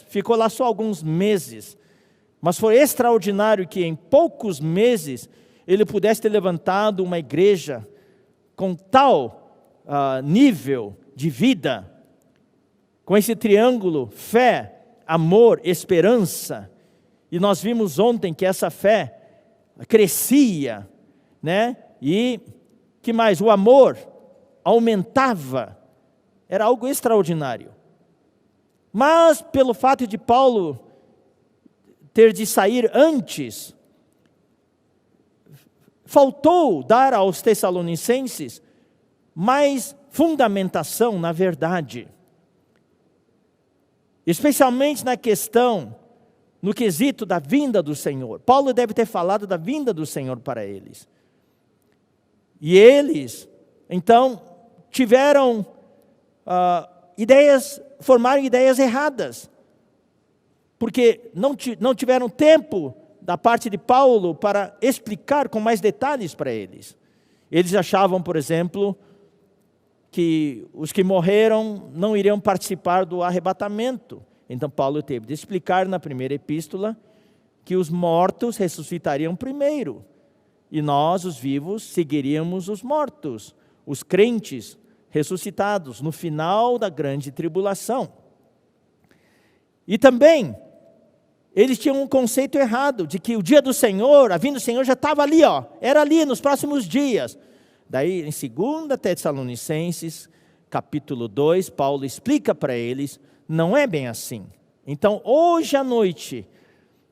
ficou lá só alguns meses, mas foi extraordinário que em poucos meses ele pudesse ter levantado uma igreja com tal nível de vida, com esse triângulo: fé, amor, esperança. E nós vimos ontem que essa fé crescia, né? E que mais? O amor aumentava. Era algo extraordinário. Mas pelo fato de Paulo ter de sair antes, faltou dar aos Tessalonicenses mais fundamentação na verdade. Especialmente na questão, no quesito da vinda do Senhor. Paulo deve ter falado da vinda do Senhor para eles. E eles, então, tiveram formaram ideias erradas. Porque não tiveram tempo da parte de Paulo para explicar com mais detalhes para eles. Eles achavam, por exemplo, que os que morreram não iriam participar do arrebatamento. Então Paulo teve de explicar na primeira epístola que os mortos ressuscitariam primeiro. E nós, os vivos, seguiríamos os mortos, os crentes ressuscitados, no final da grande tribulação. E também, eles tinham um conceito errado, de que o dia do Senhor, a vinda do Senhor já estava ali, era ali, nos próximos dias. Daí, em 2 Tessalonicenses, capítulo 2, Paulo explica para eles, não é bem assim. Então, hoje à noite,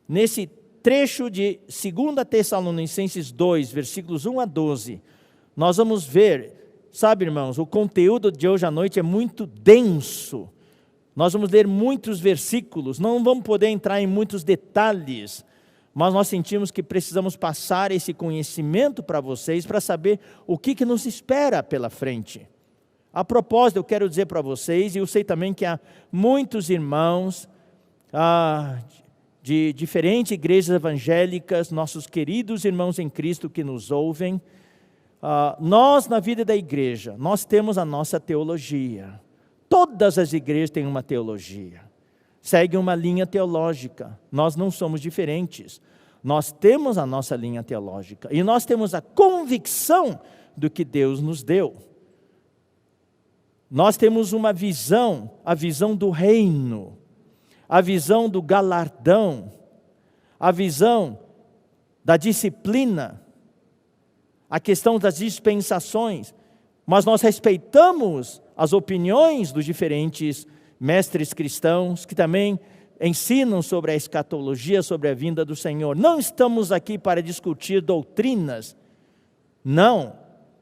nesse trecho de 2 Tessalonicenses 2, versículos 1 a 12, nós vamos ver, sabe, irmãos, o conteúdo de hoje à noite é muito denso. Nós vamos ler muitos versículos, não vamos poder entrar em muitos detalhes, mas nós sentimos que precisamos passar esse conhecimento para vocês, para saber o que nos espera pela frente. A propósito, eu quero dizer para vocês, e eu sei também que há muitos irmãos de diferentes igrejas evangélicas, nossos queridos irmãos em Cristo que nos ouvem. Nós, na vida da igreja, nós temos a nossa teologia. Todas as igrejas têm uma teologia, seguem uma linha teológica. Nós não somos diferentes. Nós temos a nossa linha teológica e nós temos a convicção do que Deus nos deu. Nós temos uma visão, a visão do reino, a visão do galardão, a visão da disciplina, a questão das dispensações, mas nós respeitamos as opiniões dos diferentes mestres cristãos que também ensinam sobre a escatologia, sobre a vinda do Senhor. Não estamos aqui para discutir doutrinas. Não.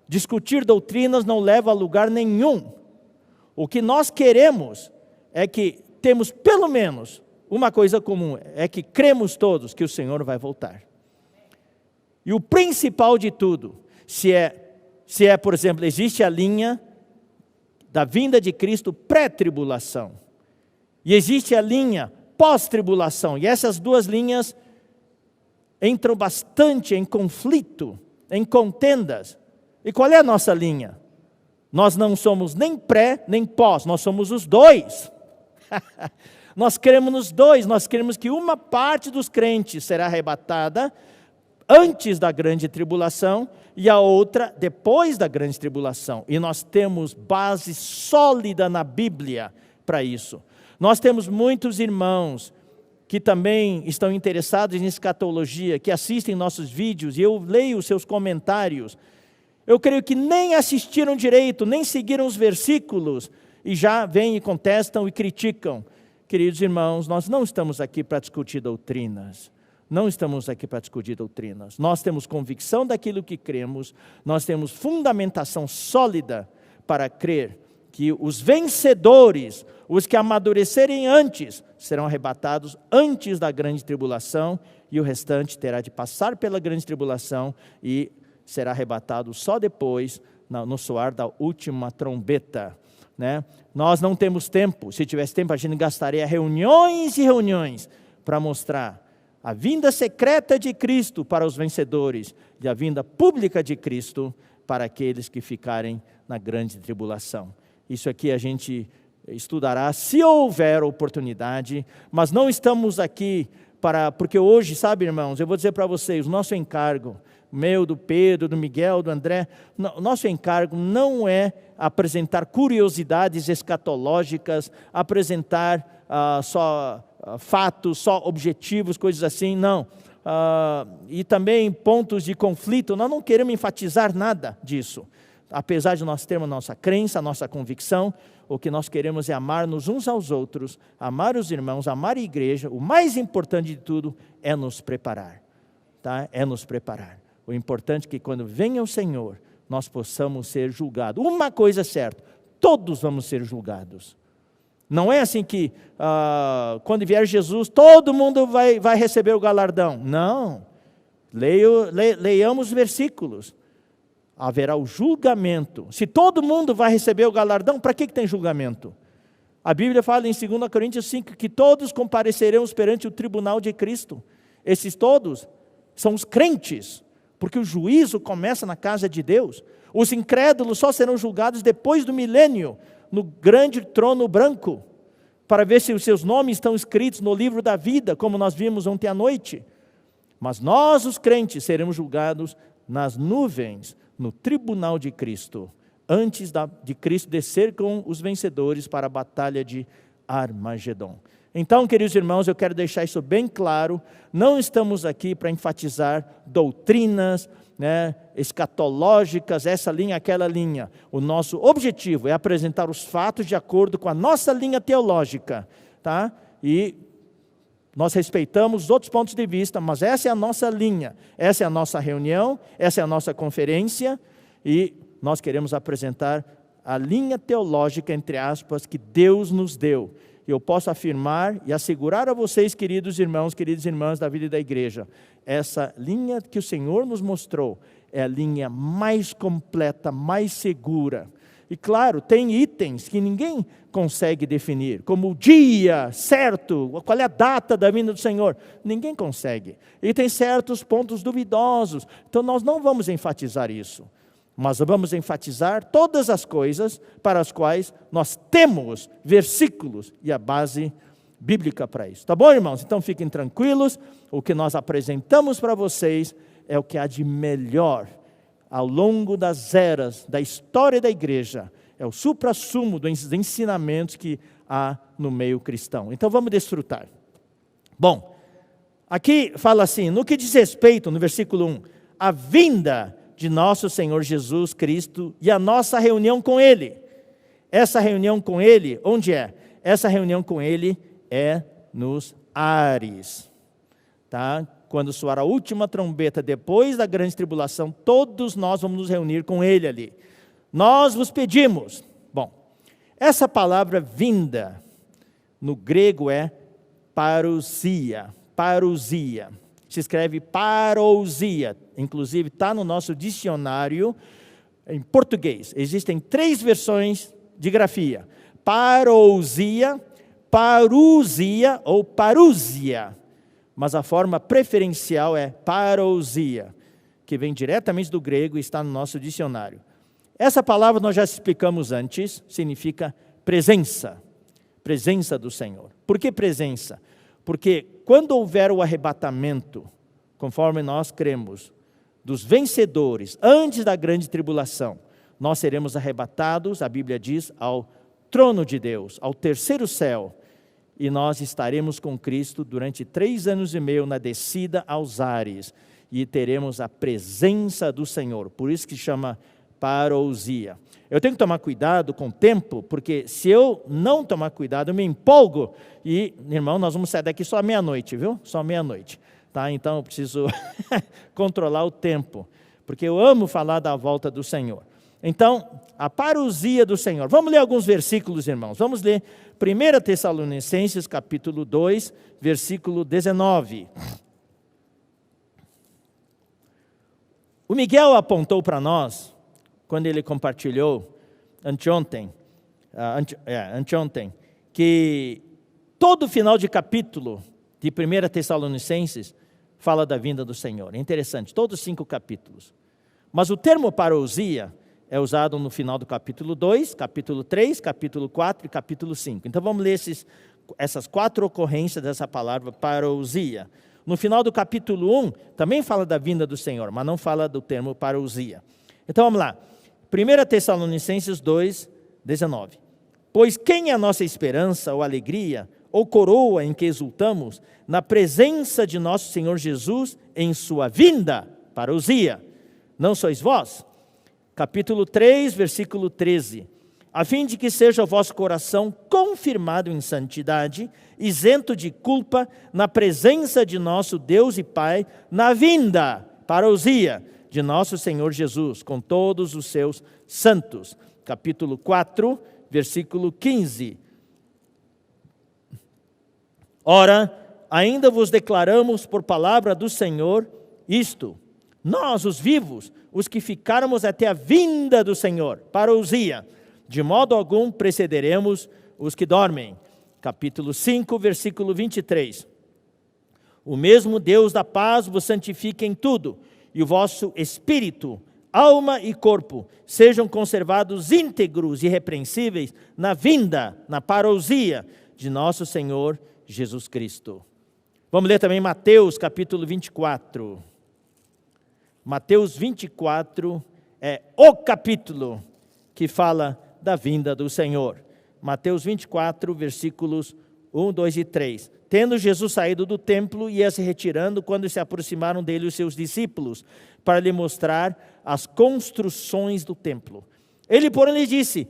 Discutir doutrinas não leva a lugar nenhum. O que nós queremos é que temos pelo menos uma coisa comum, é que cremos todos que o Senhor vai voltar. E o principal de tudo, se é, por exemplo, existe a linha da vinda de Cristo pré-tribulação, e existe a linha pós-tribulação, e essas duas linhas entram bastante em conflito, em contendas. E qual é a nossa linha? Nós não somos nem pré, nem pós, nós somos os dois. Nós cremos nos dois, nós cremos que uma parte dos crentes será arrebatada antes da grande tribulação e a outra depois da grande tribulação. E nós temos base sólida na Bíblia para isso. Nós temos muitos irmãos que também estão interessados em escatologia, que assistem nossos vídeos e eu leio os seus comentários. Eu creio que nem assistiram direito, nem seguiram os versículos e já vêm e contestam e criticam. Queridos irmãos, nós não estamos aqui para discutir doutrinas. Não estamos aqui para discutir doutrinas. Nós temos convicção daquilo que cremos, nós temos fundamentação sólida para crer que os vencedores, os que amadurecerem antes, serão arrebatados antes da grande tribulação e o restante terá de passar pela grande tribulação e será arrebatado só depois, no soar da última trombeta. Né? Nós não temos tempo, se tivesse tempo a gente gastaria reuniões e reuniões para mostrar a vinda secreta de Cristo para os vencedores e a vinda pública de Cristo para aqueles que ficarem na grande tribulação. Isso aqui a gente estudará, se houver oportunidade, mas não estamos aqui porque hoje, sabe, irmãos, eu vou dizer para vocês, o nosso encargo, meu, do Pedro, do Miguel, do André, nosso encargo não é apresentar curiosidades escatológicas, apresentar só fatos, só objetivos, coisas assim, não. E também pontos de conflito, nós não queremos enfatizar nada disso. Apesar de nós termos nossa crença, nossa convicção, o que nós queremos é amar-nos uns aos outros, amar os irmãos, amar a igreja. O mais importante de tudo é nos preparar, tá? É nos preparar. O importante é que quando venha o Senhor, nós possamos ser julgados. Uma coisa é certa, todos vamos ser julgados. Não é assim que quando vier Jesus, todo mundo vai receber o galardão. Não. Leiamos os versículos. Haverá o julgamento. Se todo mundo vai receber o galardão, para que tem julgamento? A Bíblia fala em 2 Coríntios 5 que todos compareceremos perante o tribunal de Cristo. Esses todos são os crentes, porque o juízo começa na casa de Deus. Os incrédulos só serão julgados depois do milênio, no grande trono branco, para ver se os seus nomes estão escritos no livro da vida, como nós vimos ontem à noite. Mas nós, os crentes, seremos julgados nas nuvens, no tribunal de Cristo, antes de Cristo descer com os vencedores para a batalha de Armagedon. Então, queridos irmãos, eu quero deixar isso bem claro, não estamos aqui para enfatizar doutrinas, escatológicas, essa linha, aquela linha. O nosso objetivo é apresentar os fatos de acordo com a nossa linha teológica, tá? E nós respeitamos os outros pontos de vista, mas essa é a nossa linha, essa é a nossa reunião, essa é a nossa conferência, e nós queremos apresentar a linha teológica, entre aspas, que Deus nos deu. Eu posso afirmar e assegurar a vocês, queridos irmãos, queridas irmãs da vida da igreja, essa linha que o Senhor nos mostrou é a linha mais completa, mais segura. E claro, tem itens que ninguém consegue definir, como o dia certo, qual é a data da vinda do Senhor, ninguém consegue. E tem certos pontos duvidosos, então nós não vamos enfatizar isso. Mas vamos enfatizar todas as coisas para as quais nós temos versículos e a base bíblica para isso. Tá bom, irmãos? Então fiquem tranquilos, o que nós apresentamos para vocês é o que há de melhor ao longo das eras da história da igreja. É o suprassumo dos ensinamentos que há no meio cristão. Então vamos desfrutar. Bom, aqui fala assim, no que diz respeito, no versículo 1, a vinda de nosso Senhor Jesus Cristo e a nossa reunião com Ele. Essa reunião com Ele, onde é? Essa reunião com Ele é nos ares. Tá? Quando soar a última trombeta, depois da grande tribulação, todos nós vamos nos reunir com Ele ali. Nós vos pedimos. Bom, essa palavra vinda, no grego é parousia. Parousia. Se escreve parousia, inclusive está no nosso dicionário em português. Existem 3 versões de grafia: parousia, parousia ou parúzia. Mas a forma preferencial é parousia, que vem diretamente do grego e está no nosso dicionário. Essa palavra nós já explicamos antes, significa presença, presença do Senhor. Por que presença? Porque quando houver o arrebatamento, conforme nós cremos, dos vencedores, antes da grande tribulação, nós seremos arrebatados, a Bíblia diz, ao trono de Deus, ao terceiro céu, e nós estaremos com Cristo durante 3 anos e meio na descida aos ares, e teremos a presença do Senhor, por isso que chama parousia. Eu tenho que tomar cuidado com o tempo, porque se eu não tomar cuidado, eu me empolgo. E, irmão, nós vamos sair daqui só meia-noite, viu? Só meia-noite. Tá? Então, eu preciso controlar o tempo, porque eu amo falar da volta do Senhor. Então, a parousia do Senhor. Vamos ler alguns versículos, irmãos. Vamos ler 1 Tessalonicenses, capítulo 2, versículo 19. O Miguel apontou para nós, quando ele compartilhou anteontem, que todo final de capítulo de 1 Tessalonicenses fala da vinda do Senhor. É interessante, todos 5 capítulos. Mas o termo parousia é usado no final do capítulo 2, capítulo 3, capítulo 4 e capítulo 5. Então vamos ler essas 4 ocorrências dessa palavra parousia. No final do capítulo 1, também fala da vinda do Senhor, mas não fala do termo parousia. Então vamos lá. 1 Tessalonicenses 2, 19. Pois quem é a nossa esperança ou alegria, ou coroa em que exultamos, na presença de nosso Senhor Jesus em sua vinda, parousia? Não sois vós? Capítulo 3, versículo 13. A fim de que seja o vosso coração confirmado em santidade, isento de culpa, na presença de nosso Deus e Pai, na vinda, parousia, de nosso Senhor Jesus, com todos os seus santos. Capítulo 4, versículo 15. Ora, ainda vos declaramos por palavra do Senhor isto: nós, os vivos, os que ficarmos até a vinda do Senhor, parousia, de modo algum precederemos os que dormem. Capítulo 5, versículo 23. O mesmo Deus da paz vos santifique em tudo, e o vosso espírito, alma e corpo sejam conservados íntegros e irrepreensíveis na vinda, na parousia de nosso Senhor Jesus Cristo. Vamos ler também Mateus capítulo 24. Mateus 24 é o capítulo que fala da vinda do Senhor. Mateus 24, versículos 1, 2 e 3. Tendo Jesus saído do templo, ia se retirando quando se aproximaram dele os seus discípulos, para lhe mostrar as construções do templo. Ele, porém, lhe disse: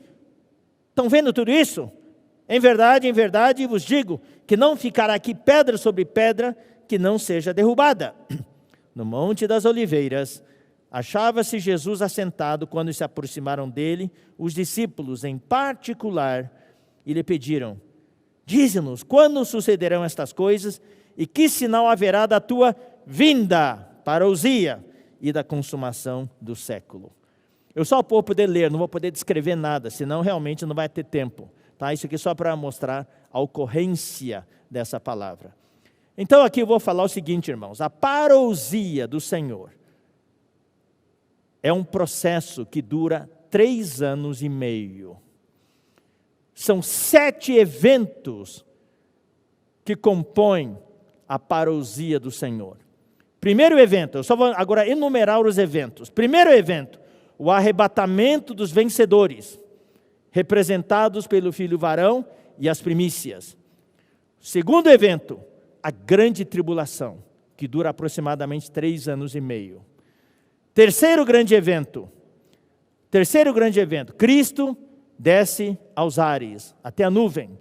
estão vendo tudo isso? Em verdade vos digo que não ficará aqui pedra sobre pedra que não seja derrubada. No Monte das Oliveiras, achava-se Jesus assentado quando se aproximaram dele os discípulos em particular e lhe pediram: dize-nos, quando sucederão estas coisas e que sinal haverá da tua vinda, parousia, e da consumação do século? Eu só vou poder ler, não vou poder descrever nada, senão realmente não vai ter tempo. Tá? Isso aqui é só para mostrar a ocorrência dessa palavra. Então aqui eu vou falar o seguinte, irmãos: a parousia do Senhor é um processo que dura 3 anos e meio. São 7 eventos que compõem a parousia do Senhor. Primeiro evento, eu só vou agora enumerar os eventos. Primeiro evento, o arrebatamento dos vencedores, representados pelo filho varão e as primícias. Segundo evento, a grande tribulação, que dura aproximadamente 3 anos e meio. Terceiro grande evento, Cristo desce aos ares, até a nuvem.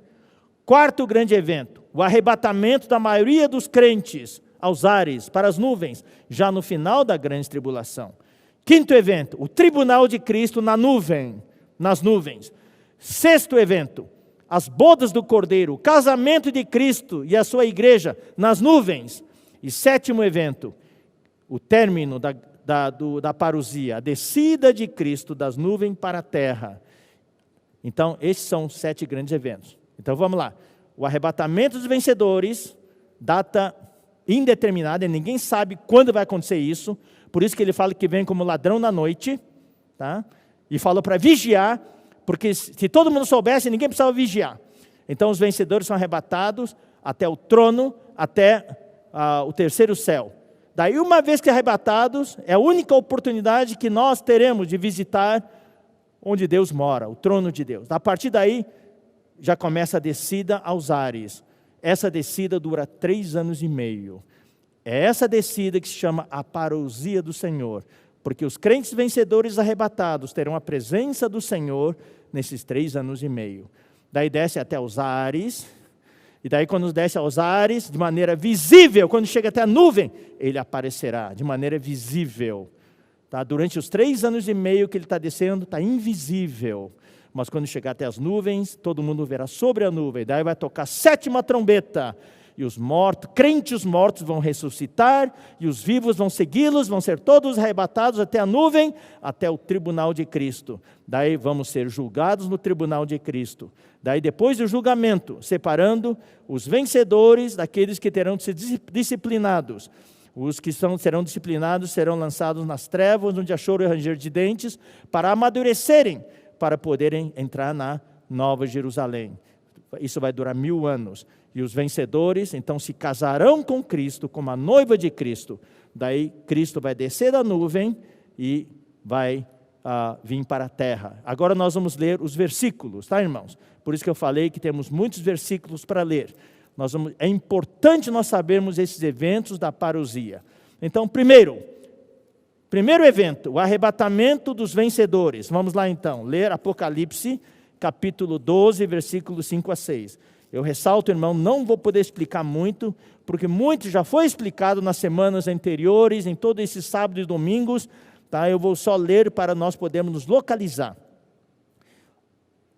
Quarto grande evento, o arrebatamento da maioria dos crentes aos ares, para as nuvens, já no final da grande tribulação. Quinto evento, o tribunal de Cristo nas nuvens. Sexto evento, as bodas do Cordeiro, o casamento de Cristo e a sua igreja nas nuvens. E sétimo evento, o término da parousia, a descida de Cristo das nuvens para a terra. Então, esses são os 7 grandes eventos. Então, vamos lá. O arrebatamento dos vencedores, data indeterminada, ninguém sabe quando vai acontecer isso. Por isso que ele fala que vem como ladrão na noite, tá? E falou para vigiar, porque se todo mundo soubesse, ninguém precisava vigiar. Então, os vencedores são arrebatados até o trono, até o terceiro céu. Daí, uma vez que arrebatados, é a única oportunidade que nós teremos de visitar onde Deus mora, o trono de Deus. A partir daí, já começa a descida aos ares. Essa descida dura 3 anos e meio. É essa descida que se chama a parousia do Senhor, porque os crentes vencedores arrebatados terão a presença do Senhor nesses 3 anos e meio. Daí desce até os ares, e daí quando desce aos ares, de maneira visível, quando chega até a nuvem, ele aparecerá de maneira visível. Tá? Durante os 3 anos e meio que ele está descendo, está invisível. Mas quando chegar até as nuvens, todo mundo verá sobre a nuvem. Daí vai tocar a 7ª trombeta. E os mortos, crentes mortos vão ressuscitar, e os vivos vão segui-los, vão ser todos arrebatados até a nuvem, até o tribunal de Cristo. Daí vamos ser julgados no tribunal de Cristo. Daí depois do julgamento, separando os vencedores daqueles que terão de ser disciplinados. Os que serão disciplinados serão lançados nas trevas, onde há choro e ranger de dentes, para amadurecerem, para poderem entrar na Nova Jerusalém. Isso vai durar 1000 anos. E os vencedores, então, se casarão com Cristo, como a noiva de Cristo. Daí, Cristo vai descer da nuvem e vai vir para a terra. Agora nós vamos ler os versículos, tá, irmãos? Por isso que eu falei que temos muitos versículos para ler. É importante nós sabermos esses eventos da parousia. Então, primeiro evento, o arrebatamento dos vencedores. Vamos lá então, ler Apocalipse, capítulo 12, versículos 5 a 6. Eu ressalto, irmão, não vou poder explicar muito, porque muito já foi explicado nas semanas anteriores, em todos esses sábados e domingos, tá? Eu vou só ler para nós podermos nos localizar.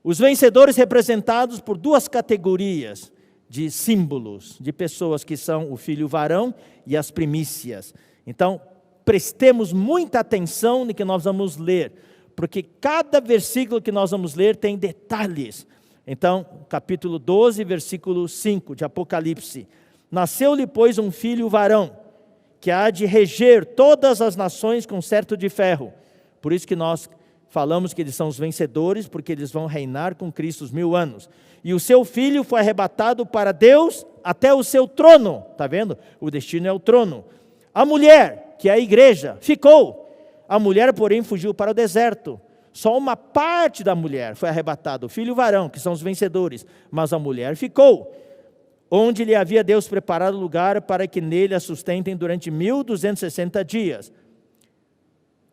Os vencedores representados por 2 categorias de símbolos, de pessoas que são o filho varão e as primícias. Então, prestemos muita atenção no que nós vamos ler, porque cada versículo que nós vamos ler tem detalhes. Então, capítulo 12, versículo 5 de Apocalipse. Nasceu-lhe, pois, um filho varão, que há de reger todas as nações com cetro de ferro. Por isso que nós falamos que eles são os vencedores, porque eles vão reinar com Cristo os 1000 anos. E o seu filho foi arrebatado para Deus até o seu trono. Está vendo? O destino é o trono. A mulher, que é a igreja, ficou. A mulher, porém, fugiu para o deserto. Só uma parte da mulher foi arrebatada, o filho varão, que são os vencedores. Mas a mulher ficou, onde lhe havia Deus preparado lugar para que nele a sustentem durante 1260 dias.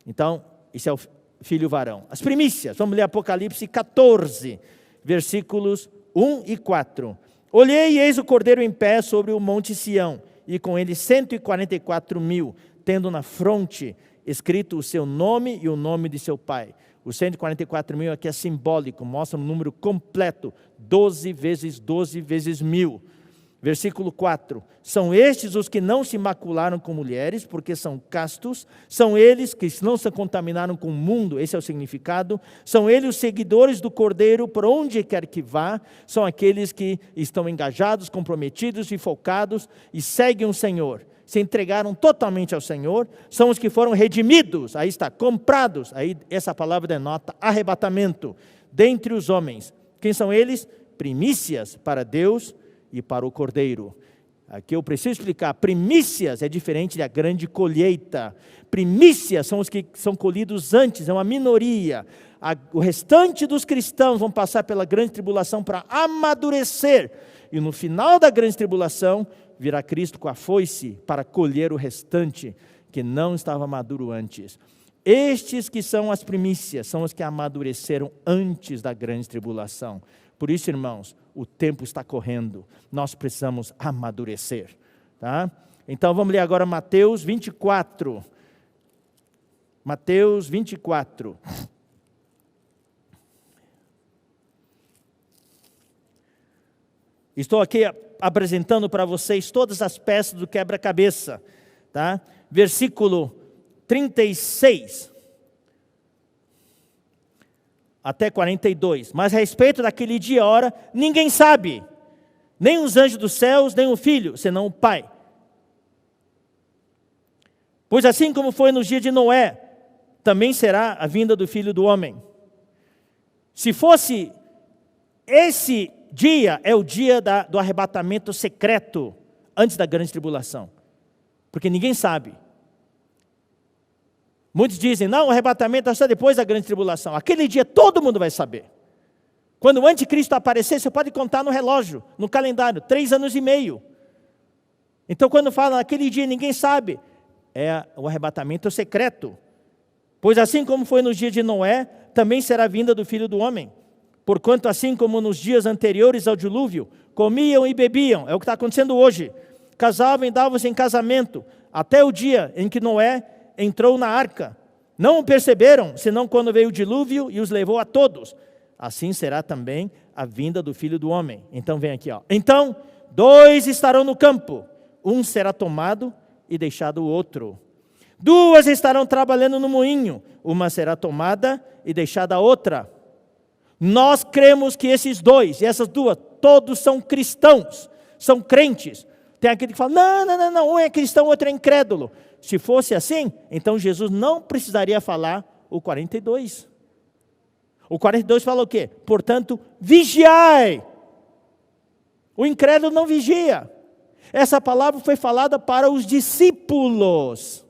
Então, isso é o filho varão. As primícias, vamos ler Apocalipse 14, versículos 1 e 4. Olhei e eis o cordeiro em pé sobre o monte Sião, e com ele 144.000, tendo na fronte escrito o seu nome e o nome de seu pai. Os 144.000 aqui é simbólico, mostra um número completo, 12 vezes 12 vezes 1000. Versículo 4, são estes os que não se macularam com mulheres, porque são castos, são eles que não se contaminaram com o mundo, esse é o significado, são eles os seguidores do Cordeiro por onde quer que vá, são aqueles que estão engajados, comprometidos e focados e seguem o Senhor, se entregaram totalmente ao Senhor, são os que foram redimidos, aí está, comprados, aí essa palavra denota arrebatamento, dentre os homens. Quem são eles? Primícias para Deus e para o Cordeiro. Aqui eu preciso explicar, primícias é diferente da grande colheita. Primícias são os que são colhidos antes, é uma minoria. O restante dos cristãos vão passar pela grande tribulação para amadurecer. E no final da grande tribulação, virá Cristo com a foice para colher o restante, que não estava maduro antes. Estes que são as primícias, são os que amadureceram antes da grande tribulação. Por isso, irmãos, o tempo está correndo, nós precisamos amadurecer, tá? Então vamos ler agora Mateus 24. Mateus 24. Estou aqui apresentando para vocês todas as peças do quebra-cabeça, tá? Versículo 36 até 42. Mas a respeito daquele dia e hora, ninguém sabe, nem os anjos dos céus, nem o Filho, senão o Pai. Pois assim como foi nos dias de Noé, também será a vinda do Filho do Homem. Se fosse esse dia, é o dia do arrebatamento secreto, antes da grande tribulação, porque ninguém sabe. Muitos dizem, não, o arrebatamento é só depois da grande tribulação. Aquele dia todo mundo vai saber. Quando o anticristo aparecer, você pode contar no relógio, no calendário, 3 anos e meio. Então quando fala naquele dia ninguém sabe, é o arrebatamento secreto. Pois assim como foi nos dias de Noé, também será a vinda do Filho do Homem. Porquanto assim como nos dias anteriores ao dilúvio, comiam e bebiam, é o que está acontecendo hoje, casavam e davam-se em casamento, até o dia em que Noé entrou na arca. Não o perceberam, senão quando veio o dilúvio e os levou a todos. Assim será também a vinda do Filho do Homem. Então vem aqui, ó. Então, 2 estarão no campo, um será tomado e deixado o outro. 2 estarão trabalhando no moinho, uma será tomada e deixada a outra. Nós cremos que esses 2 e essas 2, todos são cristãos, são crentes. Tem aquele que fala, não, um é cristão, o outro é incrédulo. Se fosse assim, então Jesus não precisaria falar o 42. O 42 fala o quê? Portanto, vigiai. O incrédulo não vigia. Essa palavra foi falada para os discípulos.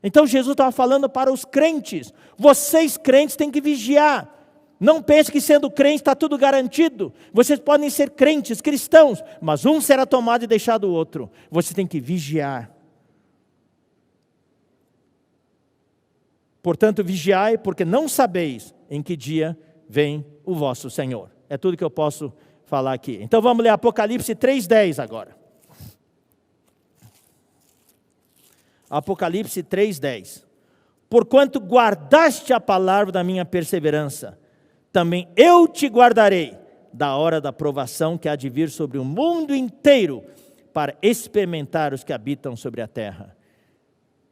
Então Jesus estava falando para os crentes. Vocês crentes têm que vigiar. Não pense que sendo crente está tudo garantido. Vocês podem ser crentes, cristãos, mas um será tomado e deixado o outro. Você tem que vigiar. Portanto, vigiai, porque não sabeis em que dia vem o vosso Senhor. É tudo que eu posso falar aqui. Então vamos ler Apocalipse 3:10 agora. Apocalipse 3:10. Porquanto guardaste a palavra da minha perseverança, também eu te guardarei da hora da provação que há de vir sobre o mundo inteiro, para experimentar os que habitam sobre a terra.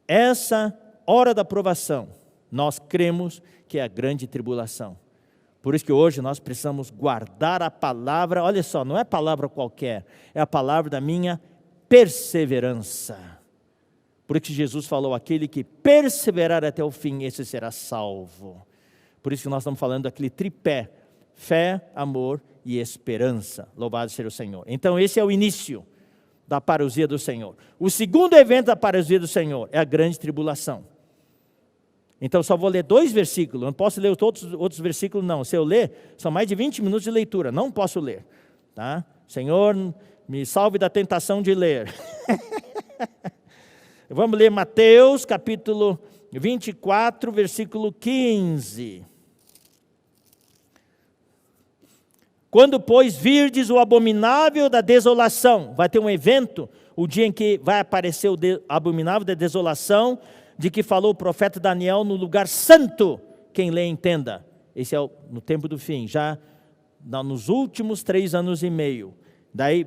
Essa hora da provação, nós cremos que é a grande tribulação. Por isso que hoje nós precisamos guardar a palavra, olha só, não é palavra qualquer, é a palavra da minha perseverança. Por isso que Jesus falou, aquele que perseverar até o fim, esse será salvo. Por isso que nós estamos falando daquele tripé, fé, amor e esperança. Louvado seja o Senhor. Então esse é o início da parousia do Senhor. O segundo evento da parousia do Senhor é a grande tribulação. Então só vou ler 2 versículos, não posso ler outros versículos não. Se eu ler, são mais de 20 minutos de leitura, não posso ler. Tá? Senhor, me salve da tentação de ler. Vamos ler Mateus capítulo 24, versículo 15. Quando, pois, virdes o abominável da desolação, vai ter um evento, o dia em que vai aparecer o abominável da desolação, de que falou o profeta Daniel no lugar santo, quem lê entenda. Esse é no tempo do fim, já nos últimos 3 anos e meio. Daí,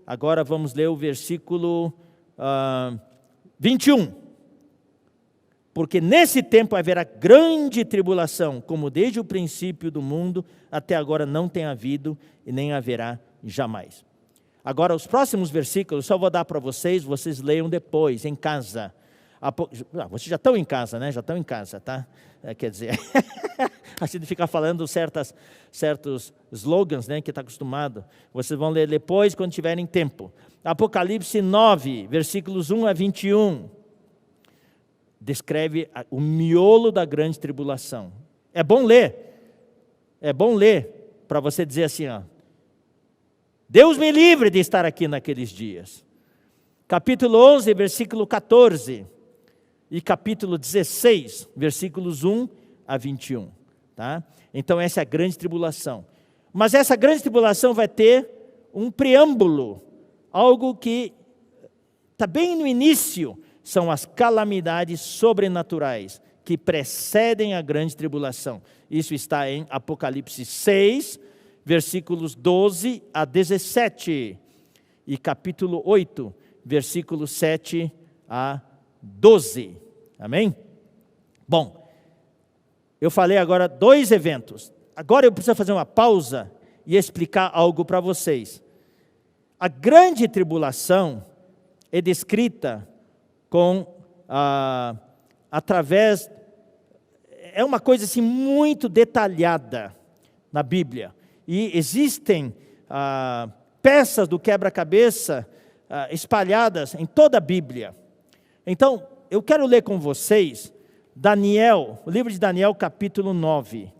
agora vamos ler o versículo 21. Porque nesse tempo haverá grande tribulação, como desde o princípio do mundo até agora não tem havido e nem haverá jamais. Agora, os próximos versículos, só vou dar para vocês leiam depois, em casa. Vocês já estão em casa, né? Já estão em casa, tá? Quer dizer, a gente fica falando certos slogans, né? Que está acostumado. Vocês vão ler depois, quando tiverem tempo. Apocalipse 9, versículos 1 a 21. Descreve o miolo da grande tribulação. É bom ler, para você dizer assim, ó, Deus me livre de estar aqui naqueles dias. Capítulo 11, versículo 14, e capítulo 16, versículos 1 a 21. Tá? Então essa é a grande tribulação. Mas essa grande tribulação vai ter um preâmbulo, algo que está bem no início. São as calamidades sobrenaturais que precedem a grande tribulação. Isso está em Apocalipse 6, versículos 12 a 17. E capítulo 8, versículos 7 a 12. Amém? Bom, eu falei agora 2 eventos. Agora eu preciso fazer uma pausa e explicar algo para vocês. A grande tribulação é descrita através, é uma coisa assim muito detalhada na Bíblia, e existem peças do quebra-cabeça espalhadas em toda a Bíblia. Então, eu quero ler com vocês Daniel, o livro de Daniel capítulo 9,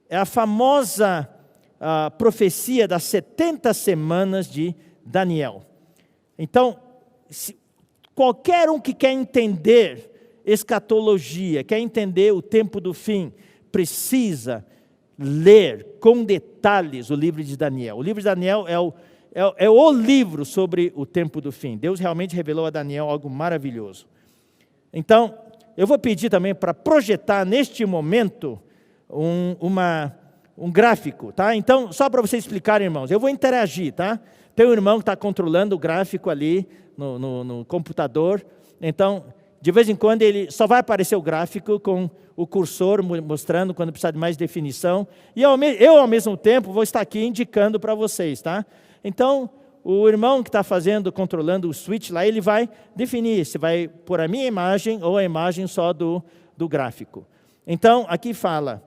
é a famosa profecia das 70 semanas de Daniel. Então, qualquer um que quer entender escatologia, quer entender o tempo do fim, precisa ler com detalhes o livro de Daniel. O livro de Daniel é o livro sobre o tempo do fim. Deus realmente revelou a Daniel algo maravilhoso. Então, eu vou pedir também para projetar neste momento um gráfico, tá? Então, só para vocês explicarem, irmãos, eu vou interagir, tá? Tem um irmão que está controlando o gráfico ali no computador. Então, de vez em quando, ele só vai aparecer o gráfico com o cursor mostrando quando precisar de mais definição. E eu, ao mesmo tempo, vou estar aqui indicando para vocês, tá? Então, o irmão que está controlando o switch lá, ele vai definir se vai pôr a minha imagem ou a imagem só do gráfico. Então, aqui fala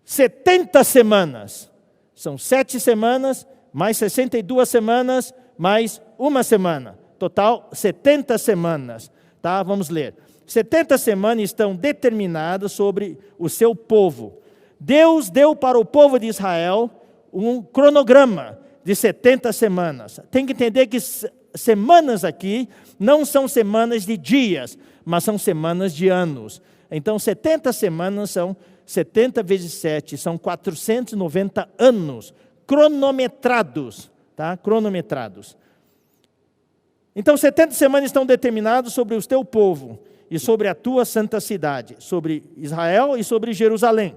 70 semanas. São 7 semanas, mais 62 semanas, mais uma semana. Total, 70 semanas. Tá? Vamos ler. 70 semanas estão determinadas sobre o seu povo. Deus deu para o povo de Israel um cronograma de 70 semanas. Tem que entender que semanas aqui não são semanas de dias, mas são semanas de anos. Então, 70 semanas são 70 vezes 7, são 490 anos cronometrados, tá? Cronometrados. Então, 70 semanas estão determinadas sobre o teu povo e sobre a tua santa cidade, sobre Israel e sobre Jerusalém,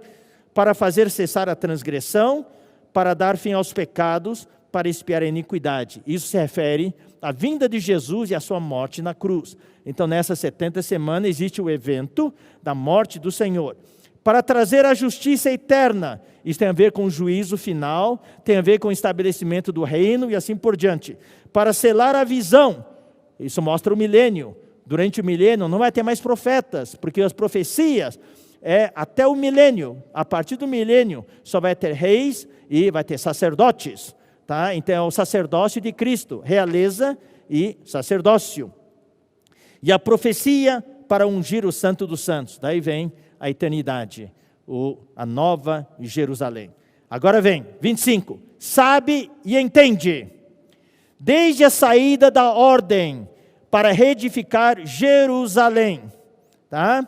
para fazer cessar a transgressão, para dar fim aos pecados, para expiar a iniquidade. Isso se refere à vinda de Jesus e à sua morte na cruz. Então, nessas 70 semanas, existe o evento da morte do Senhor. Para trazer a justiça eterna. Isso tem a ver com o juízo final, tem a ver com o estabelecimento do reino e assim por diante. Para selar a visão. Isso mostra o milênio. Durante o milênio não vai ter mais profetas, porque as profecias é até o milênio. A partir do milênio só vai ter reis e vai ter sacerdotes. Tá? Então é o sacerdócio de Cristo, realeza e sacerdócio. E a profecia para ungir o Santo dos Santos. Daí vem a eternidade, a nova Jerusalém. Agora vem, 25. Sabe e entende. Desde a saída da ordem para reedificar Jerusalém. Tá?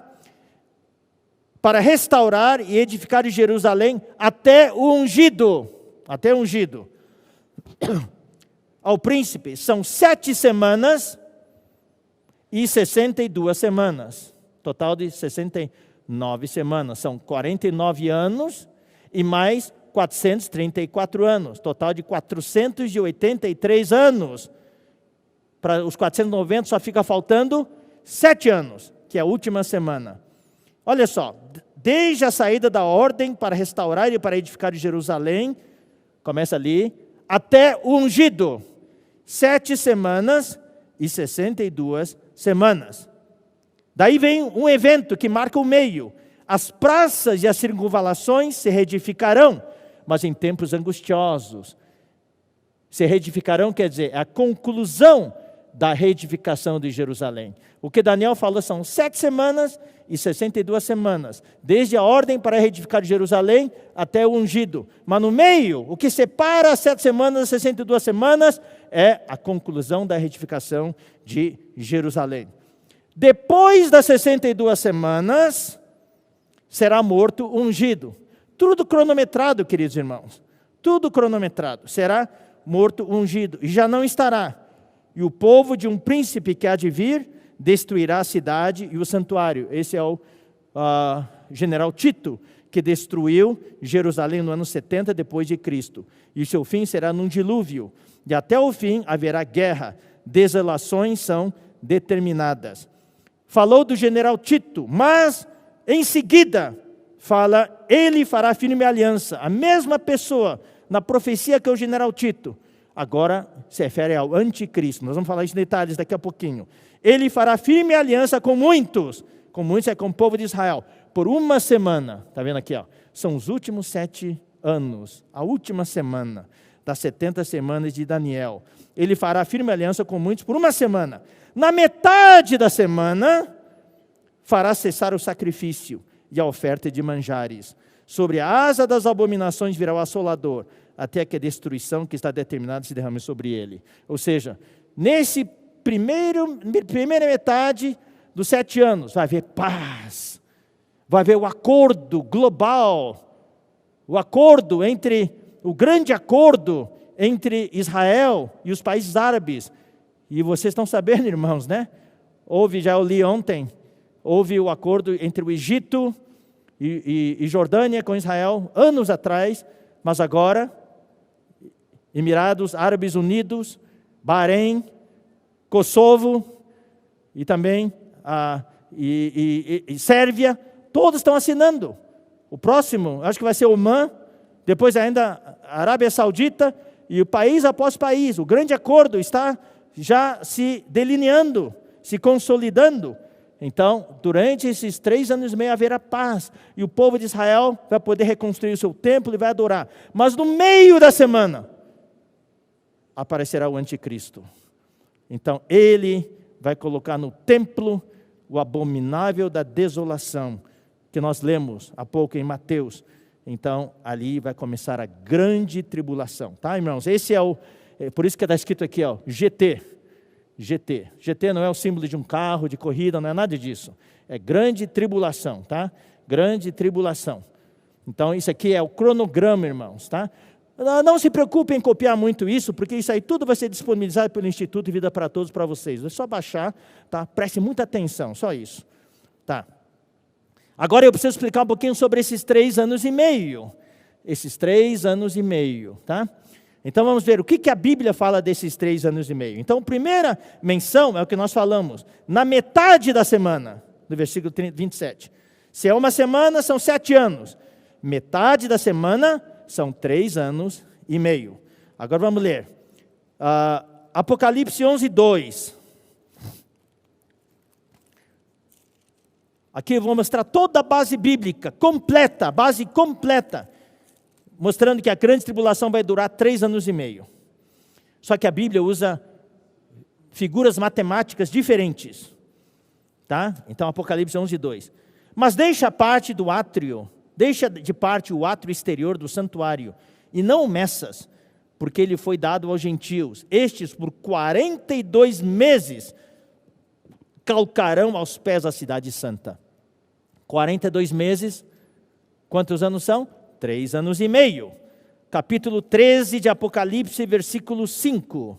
Para restaurar e edificar Jerusalém até o ungido. Até o ungido. Ao príncipe, são 7 semanas e 62 semanas. Total de 69 semanas. São 49 anos e mais 434 anos. Total de 483 anos. Para os 490 só fica faltando 7 anos, que é a última semana. Olha só, desde a saída da ordem para restaurar e para edificar Jerusalém, começa ali, até o ungido, 7 semanas e 62 semanas. Daí vem um evento que marca o meio. As praças e as circunvalações se reedificarão, mas em tempos angustiosos. Se reedificarão quer dizer, é a conclusão da reedificação de Jerusalém. O que Daniel falou são 7 semanas e 62 semanas, desde a ordem para reedificar Jerusalém até o ungido. Mas no meio, o que separa as 7 semanas e 62 semanas é a conclusão da reedificação de Jerusalém. Depois das 62 semanas, será morto o ungido. Tudo cronometrado, queridos irmãos. Tudo cronometrado. Será morto o ungido. E já não estará. E o povo de um príncipe que há de vir destruirá a cidade e o santuário. Esse é o general Tito, que destruiu Jerusalém no ano 70 depois de Cristo. E seu fim será num dilúvio. E até o fim haverá guerra. Desolações são determinadas. Falou do general Tito, mas em seguida fala, ele fará firme aliança. A mesma pessoa, na profecia que é o general Tito, agora se refere ao anticristo. Nós vamos falar isso em detalhes daqui a pouquinho. Ele fará firme aliança com muitos é com o povo de Israel, por uma semana. Está vendo aqui? Ó? São os últimos 7 anos, a última semana das 70 semanas de Daniel. Ele fará firme aliança com muitos por uma semana. Na metade da semana, fará cessar o sacrifício e a oferta de manjares. Sobre a asa das abominações virá o assolador, até que a destruição que está determinada se derrame sobre ele. Ou seja, nesse primeira metade dos 7 anos, vai haver paz, vai haver o acordo global, o grande acordo entre Israel e os países árabes. E vocês estão sabendo, irmãos, né? Já eu li ontem, houve o acordo entre o Egito e Jordânia com Israel, anos atrás, mas agora, Emirados Árabes Unidos, Bahrein, Kosovo e também Sérvia, todos estão assinando. O próximo, acho que vai ser Omã, depois ainda a Arábia Saudita, e o país após país, o grande acordo está já se delineando, se consolidando. Então, durante esses 3 anos e meio haverá paz, e o povo de Israel vai poder reconstruir o seu templo e vai adorar. Mas no meio da semana, aparecerá o anticristo. Então, ele vai colocar no templo o abominável da desolação, que nós lemos há pouco em Mateus. Então, ali vai começar a grande tribulação, tá, irmãos? Esse é por isso que está escrito aqui, ó, GT. GT. GT não é o símbolo de um carro, de corrida, não é nada disso. É grande tribulação, tá? Grande tribulação. Então, isso aqui é o cronograma, irmãos, tá? Não se preocupem em copiar muito isso, porque isso aí tudo vai ser disponibilizado pelo Instituto Vida para Todos para vocês. É só baixar, tá? Preste muita atenção, só isso. Tá. Agora eu preciso explicar um pouquinho sobre esses 3 anos e meio. Esses 3 anos e meio, tá? Então vamos ver o que a Bíblia fala desses 3 anos e meio. Então, a primeira menção é o que nós falamos, na metade da semana, no versículo 27. Se é uma semana, são 7 anos. Metade da semana são 3 anos e meio. Agora vamos ler. Apocalipse 11, 2. Aqui eu vou mostrar toda a base bíblica, completa, base completa, mostrando que a grande tribulação vai durar 3 anos e meio. Só que a Bíblia usa figuras matemáticas diferentes. Tá? Então, Apocalipse 11, 2. Mas deixa de parte o átrio exterior do santuário, e não o Messas, porque ele foi dado aos gentios. Estes, por 42 meses, calcarão aos pés da cidade santa. 42 meses, quantos anos são? 3 anos e meio. Capítulo 13 de Apocalipse, versículo 5.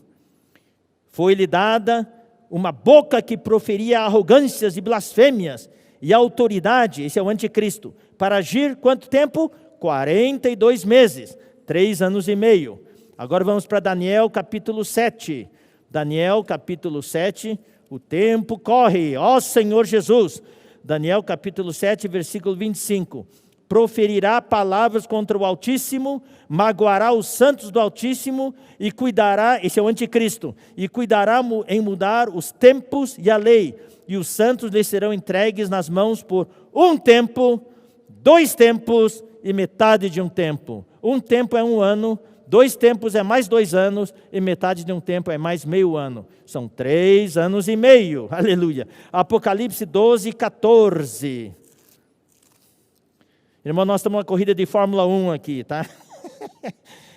Foi-lhe dada uma boca que proferia arrogâncias e blasfêmias, e autoridade, esse é o anticristo, para agir quanto tempo? 42 meses, 3 anos e meio. Agora vamos para Daniel capítulo 7. Daniel capítulo 7, o tempo corre, ó Senhor Jesus. Daniel capítulo 7, versículo 25. Proferirá palavras contra o Altíssimo, magoará os santos do Altíssimo e cuidará, esse é o anticristo, e cuidará em mudar os tempos e a lei, e os santos lhe serão entregues nas mãos por 1 tempo, 2 tempos e metade de 1 tempo. 1 tempo é 1 ano, 2 tempos é mais 2 anos, e metade de 1 tempo é mais meio ano. São 3 anos e meio, aleluia. Apocalipse 12, 14. Irmão, nós estamos numa corrida de Fórmula 1 aqui, tá?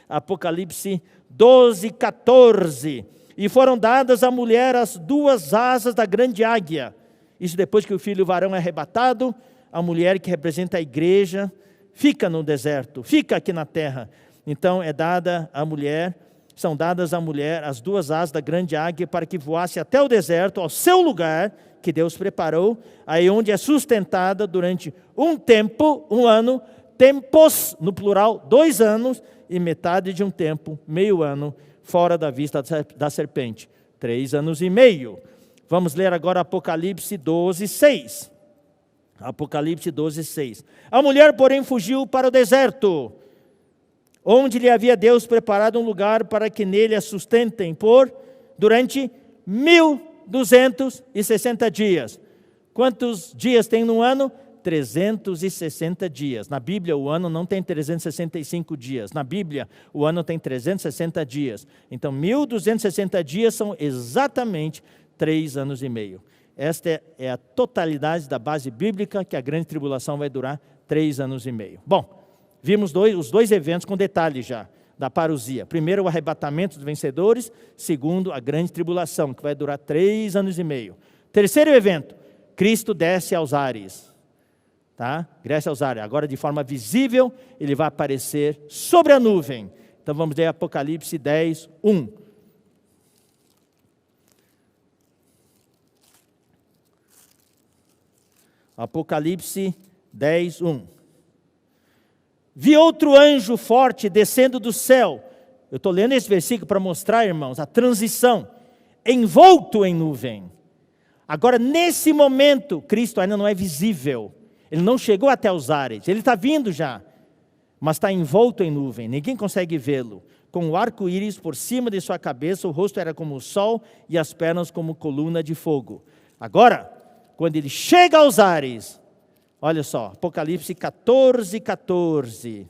Apocalipse 12, 14. E foram dadas à mulher as 2 asas da grande águia. Isso depois que o filho varão é arrebatado, a mulher que representa a igreja fica no deserto, fica aqui na terra. Então são dadas à mulher as 2 asas da grande águia para que voasse até o deserto, ao seu lugar que Deus preparou, aí onde é sustentada durante 1 tempo, 1 ano, tempos, no plural, 2 anos, e metade de 1 tempo, meio ano, fora da vista da serpente. 3 anos e meio. Vamos ler agora Apocalipse 12, 6. Apocalipse 12, 6. A mulher, porém, fugiu para o deserto, onde lhe havia Deus preparado um lugar para que nele a sustentem durante 1260 dias. Quantos dias tem no ano? 360 dias. Na Bíblia, o ano não tem 365 dias. Na Bíblia, o ano tem 360 dias. Então, 1260 dias são exatamente 3 anos e meio. Esta é a totalidade da base bíblica, que a grande tribulação vai durar 3 anos e meio. Bom, vimos os 2 eventos com detalhes já, da parousia. Primeiro, o arrebatamento dos vencedores. Segundo, a grande tribulação, que vai durar 3 anos e meio. Terceiro evento, Cristo desce aos ares. Tá? Desce aos ares. Agora, de forma visível, ele vai aparecer sobre a nuvem. Então, vamos ler Apocalipse 10, 1. Apocalipse 10, 1. Vi outro anjo forte descendo do céu. Eu estou lendo esse versículo para mostrar, irmãos, a transição. Envolto em nuvem. Agora, nesse momento, Cristo ainda não é visível. Ele não chegou até os ares. Ele está vindo já. Mas está envolto em nuvem. Ninguém consegue vê-lo. com o arco-íris por cima de sua cabeça, o rosto era como o sol e as pernas como coluna de fogo. Agora, quando ele chega aos ares, olha só, Apocalipse 14, 14.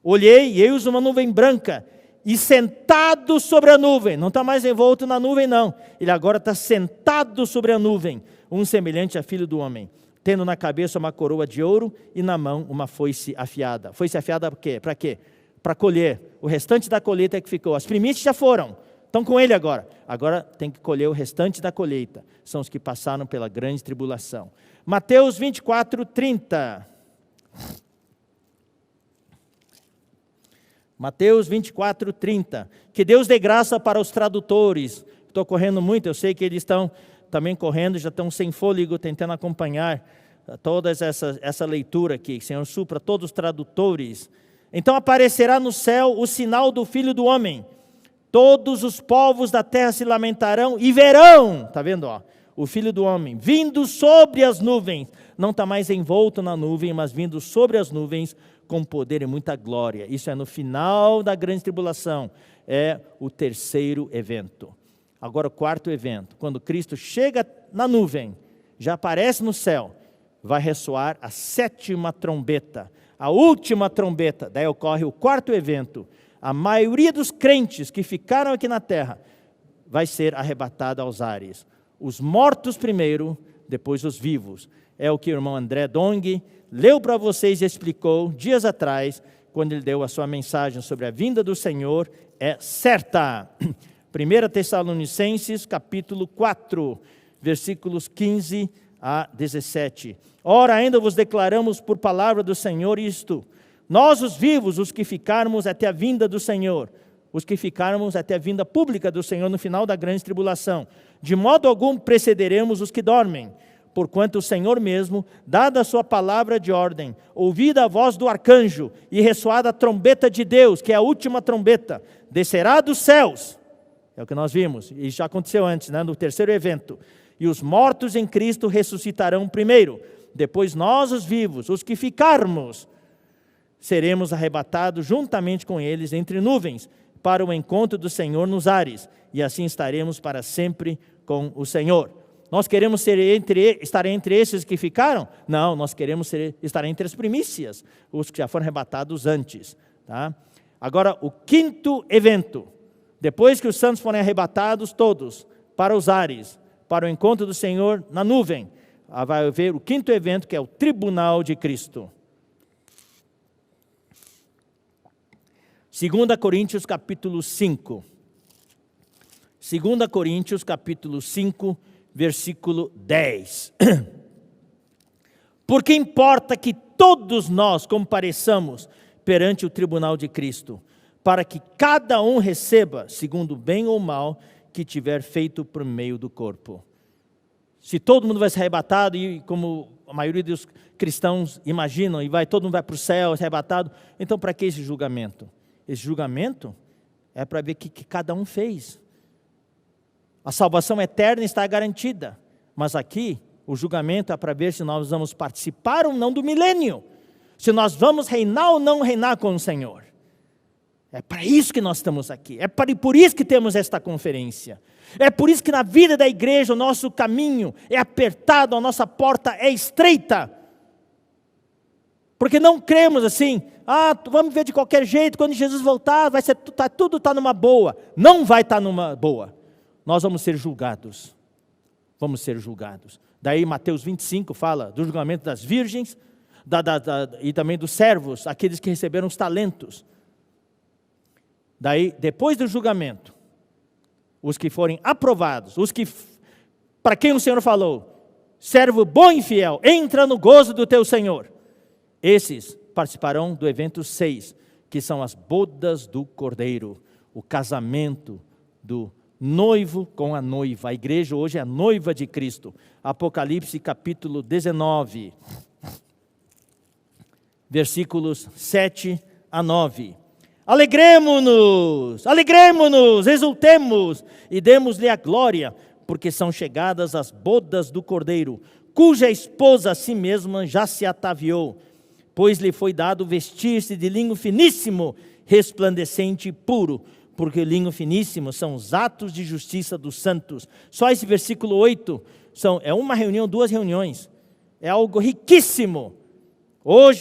Olhei e eis uma nuvem branca, e sentado sobre a nuvem, não está mais envolto na nuvem não, ele agora está sentado sobre a nuvem, um semelhante a filho do homem, tendo na cabeça uma coroa de ouro e na mão uma foice afiada. Foice afiada para quê? Para quê? Para colher o restante da colheita que ficou. As primícias já foram, estão com ele agora. Agora tem que colher o restante da colheita. São os que passaram pela grande tribulação. Mateus 24, 30. Mateus 24, 30. Que Deus dê graça para os tradutores. Estou correndo muito, eu sei que eles estão também correndo, já estão sem fôlego, tentando acompanhar toda essa leitura aqui. Senhor, supra todos os tradutores. Então aparecerá no céu o sinal do Filho do Homem. Todos os povos da terra se lamentarão e verão, está vendo? Ó, o Filho do Homem, vindo sobre as nuvens. Não está mais envolto na nuvem, mas vindo sobre as nuvens com poder e muita glória. Isso é no final da grande tribulação. É o terceiro evento. Agora o quarto evento. Quando Cristo chega na nuvem, já aparece no céu, vai ressoar a sétima trombeta. A última trombeta, daí ocorre o quarto evento. A maioria dos crentes que ficaram aqui na terra vai ser arrebatada aos ares. Os mortos primeiro, depois os vivos. É o que o irmão André Dong leu para vocês e explicou dias atrás, quando ele deu a sua mensagem sobre a vinda do Senhor, é certa. 1 Tessalonicenses, capítulo 4, versículos 15 a 17. Ora, ainda vos declaramos por palavra do Senhor isto: nós os vivos, os que ficarmos até a vinda do Senhor, os que ficarmos até a vinda pública do Senhor no final da grande tribulação, de modo algum precederemos os que dormem, porquanto o Senhor mesmo, dada a sua palavra de ordem, ouvida a voz do arcanjo e ressoada a trombeta de Deus, que é a última trombeta, descerá dos céus. É o que nós vimos, e já aconteceu antes, no terceiro evento. E os mortos em Cristo ressuscitarão primeiro. Depois nós, os vivos, os que ficarmos, seremos arrebatados juntamente com eles entre nuvens, para o encontro do Senhor nos ares. E assim estaremos para sempre com o Senhor. Nós queremos estar entre esses que ficaram? Não, nós queremos estar entre as primícias, os que já foram arrebatados antes. Tá? Agora, o quinto evento. Depois que os santos forem arrebatados todos para os ares, para o encontro do Senhor na nuvem, vai haver o quinto evento, que é o tribunal de Cristo. 2 Coríntios capítulo 5. 2 Coríntios capítulo 5, versículo 10. Porque importa que todos nós compareçamos perante o tribunal de Cristo, para que cada um receba, segundo o bem ou mal que tiver feito por meio do corpo. Se todo mundo vai ser arrebatado, e como a maioria dos cristãos imaginam, e todo mundo vai para o céu, arrebatado, então para que esse julgamento? Esse julgamento é para ver o que cada um fez. A salvação eterna está garantida, mas aqui o julgamento é para ver se nós vamos participar ou não do milênio, se nós vamos reinar ou não reinar com o Senhor. É para isso que nós estamos aqui, é por isso que temos esta conferência, é por isso que na vida da igreja o nosso caminho é apertado, a nossa porta é estreita, porque não cremos assim, vamos ver de qualquer jeito, quando Jesus voltar, tudo está numa boa. Não vai estar numa boa, nós vamos ser julgados, Daí Mateus 25 fala do julgamento das virgens, e também dos servos, aqueles que receberam os talentos. Daí, depois do julgamento, os que forem aprovados, para quem o Senhor falou, servo bom e fiel, entra no gozo do teu Senhor. Esses participarão do evento 6, que são as bodas do Cordeiro, o casamento do noivo com a noiva. A igreja hoje é a noiva de Cristo. Apocalipse capítulo 19, versículos 7 a 9. Alegremo-nos, exultemos e demos-lhe a glória, porque são chegadas as bodas do Cordeiro, cuja esposa a si mesma já se ataviou. pois lhe foi dado vestir-se de linho finíssimo, resplandecente e puro, porque o linho finíssimo são os atos de justiça dos santos. Só esse versículo 8 é uma reunião, 2 reuniões. É algo riquíssimo. Hoje